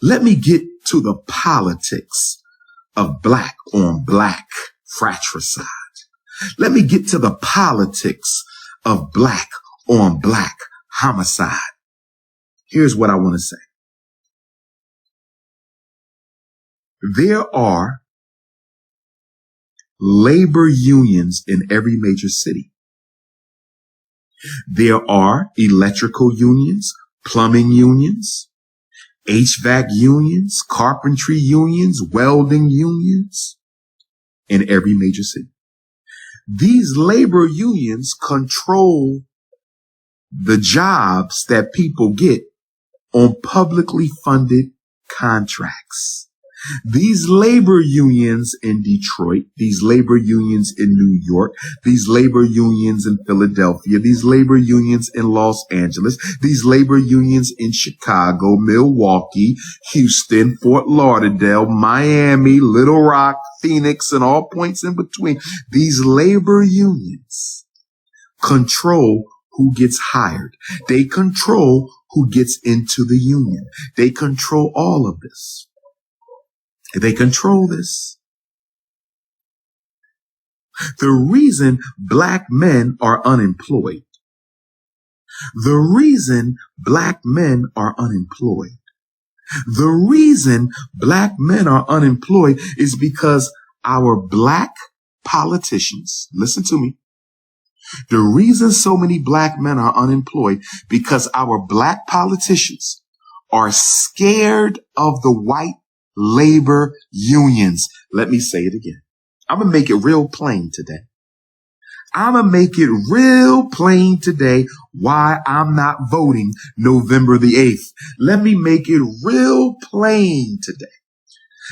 Let me get to the politics of black on black fratricide. Let me get to the politics of black on black homicide. Here's what I want to say. There are labor unions in every major city. There are electrical unions, plumbing unions, HVAC unions, carpentry unions, welding unions in every major city. These labor unions control the jobs that people get on publicly funded contracts. These labor unions in Detroit, these labor unions in New York, these labor unions in Philadelphia, these labor unions in Los Angeles, these labor unions in Chicago, Milwaukee, Houston, Fort Lauderdale, Miami, Little Rock, Phoenix, and all points in between. These labor unions control who gets hired. They control who gets into the union. They control all of this. They control this. The reason black men are unemployed, the reason black men are unemployed, the reason black men are unemployed is because our black politicians, listen to me, the reason so many black men are unemployed because our black politicians are scared of the white labor unions. Let me say it again. I'm going to make it real plain today. I'm going to make it real plain today why I'm not voting November the 8th. Let me make it real plain today.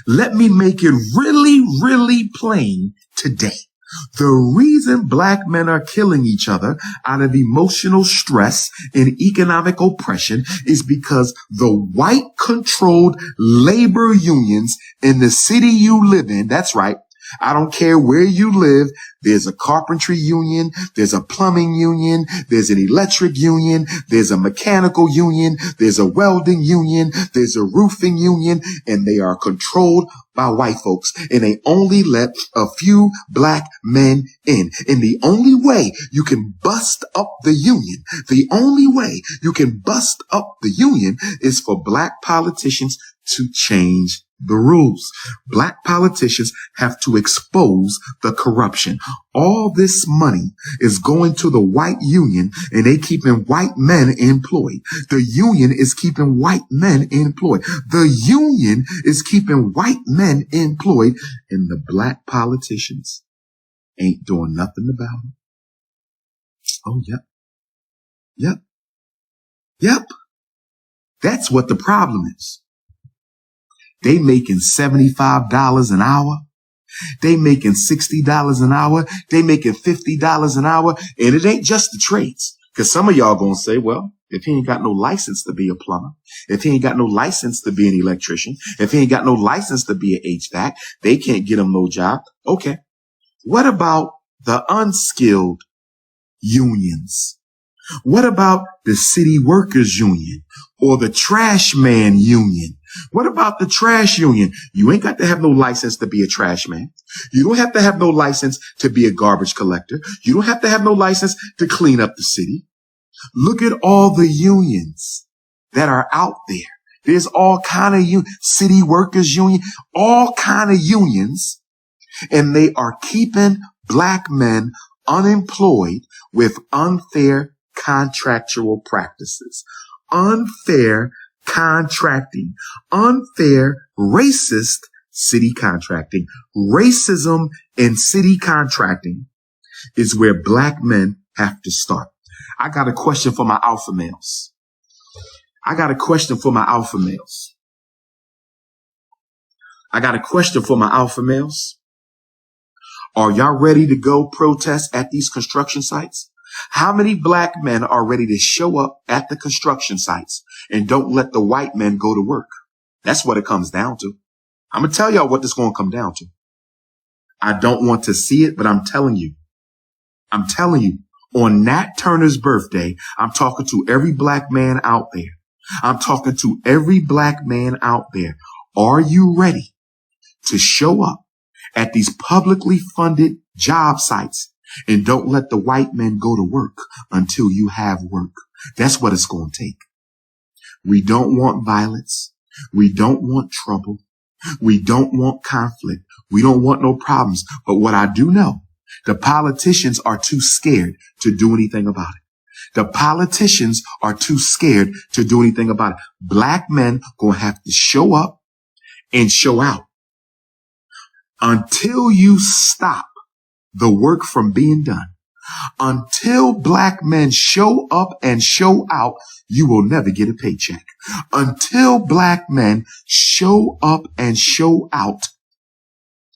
Let me make it really, really plain today. The reason black men are killing each other out of emotional stress and economic oppression is because the white controlled labor unions in the city you live in, that's right, I don't care where you live. There's a carpentry union. There's a plumbing union. There's an electric union. There's a mechanical union. There's a welding union. There's a roofing union, and they are controlled by white folks, and they only let a few black men in. And the only way you can bust up the union, the only way you can bust up the union is for black politicians to change the rules. Black politicians have to expose the corruption. All this money is going to the white union, and they keeping white men employed. The union is keeping white men employed. The union is keeping white men employed, and the black politicians ain't doing nothing about it. Oh, yep. That's what the problem is. They making $75 an hour. They making $60 an hour. They making $50 an hour. And it ain't just the trades. Because some of y'all gonna say, well, if he ain't got no license to be a plumber, if he ain't got no license to be an electrician, if he ain't got no license to be an HVAC, they can't get him no job. Okay. What about the unskilled unions? What about the city workers union or the trash man union? What about the trash union? You ain't got to have no license to be a trash man. You don't have to have no license to be a garbage collector. You don't have to have no license to clean up the city. Look at all the unions that are out there. There's all kind of city workers union, all kind of unions, and they are keeping black men unemployed with unfair contractual practices, unfair contracting, unfair, racist city contracting. Racism in city contracting is where black men have to start. I got a question for my alpha males. I got a question for my alpha males. Are y'all ready to go protest at these construction sites? How many black men are ready to show up at the construction sites and don't let the white men go to work? That's what it comes down to. I'm going to tell y'all what this is going to come down to. I don't want to see it, but I'm telling you, on Nat Turner's birthday, I'm talking to every black man out there. I'm talking to every black man out there. Are you ready to show up at these publicly funded job sites and don't let the white men go to work until you have work? That's what it's going to take. We don't want violence. We don't want trouble. We don't want conflict. We don't want no problems. But what I do know, the politicians are too scared to do anything about it. The politicians are too scared to do anything about it. Black men gonna have to show up and show out. Until you stop the work from being done, until black men show up and show out, you will never get a paycheck. Until black men show up and show out.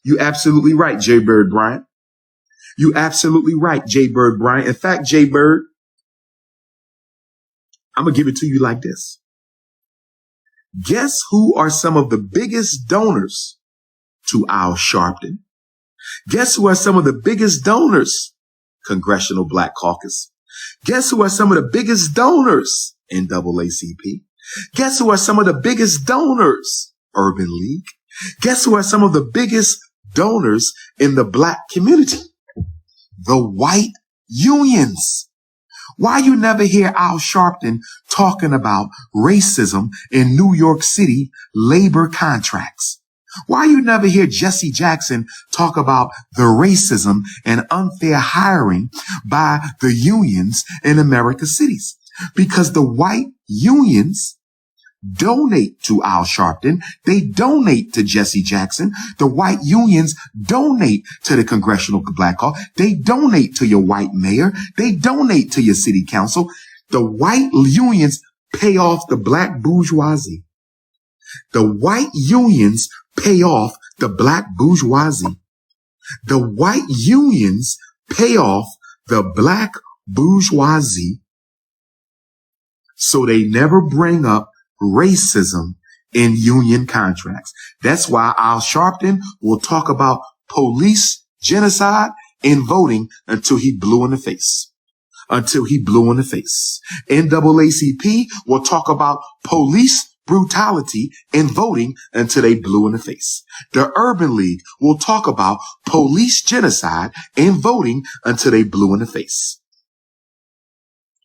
You absolutely right, 𝚂𝚸𝙺𝚴 Bryant. You absolutely right, 𝚂𝚸𝙺 Bryant. In fact, 𝚂𝚸𝙺, I'm going to give it to you like this. Guess who are some of the biggest donors to 𝚂𝚗𝙗𝚁𝙺𝚁𝙸𝙱𝚴? Guess who are some of the biggest donors? Congressional Black Caucus. Guess who are some of the biggest donors? NAACP. Guess who are some of the biggest donors? Urban League. Guess who are some of the biggest donors in the black community? The white unions. Why you never hear 𝚂𝚗𝙗𝚁𝙺𝚗 talking about racism in New York City labor contracts? Why you never hear Jesse Jackson talk about the racism and unfair hiring by the unions in America's cities? Because the white unions donate to 𝚂𝚗𝙗𝚁. They donate to Jesse Jackson. The white unions donate to the Congressional Black Caucus. They donate to your white mayor. They donate to your city council. The white unions pay off the black bourgeoisie. The white unions pay off the black bourgeoisie. The white unions pay off the black bourgeoisie, so they never bring up racism in union contracts. That's why 𝚂𝚗𝙗𝚁 will talk about police genocide in voting until he blue in the face. Until he blue in the face. NAACP will talk about police brutality in voting until they blue in the face. The Urban League will talk about police genocide in voting until they blue in the face.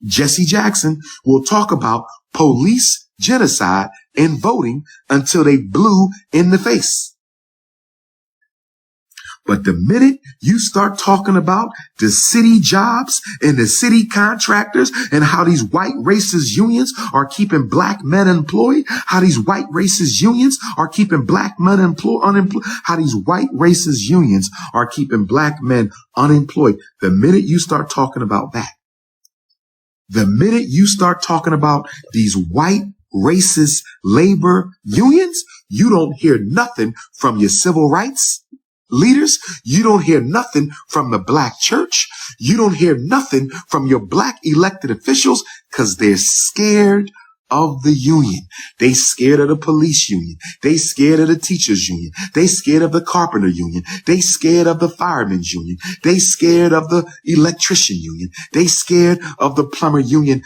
Jesse Jackson will talk about police genocide in voting until they blue in the face. But the minute you start talking about the city jobs and the city contractors and how these white racist unions are keeping black men employed, how these white racist unions are keeping black men unemployed, how these white racist unions are keeping black men unemployed, the minute you start talking about that, the minute you start talking about these white racist labor unions, you don't hear nothing from your civil rights leaders. You don't hear nothing from the black church. You don't hear nothing from your black elected officials because they're scared of the union. They scared of the police union. They scared of the teachers union. They scared of the carpenter union. They scared of the firemen's union. They scared of the electrician union. They scared of the plumber union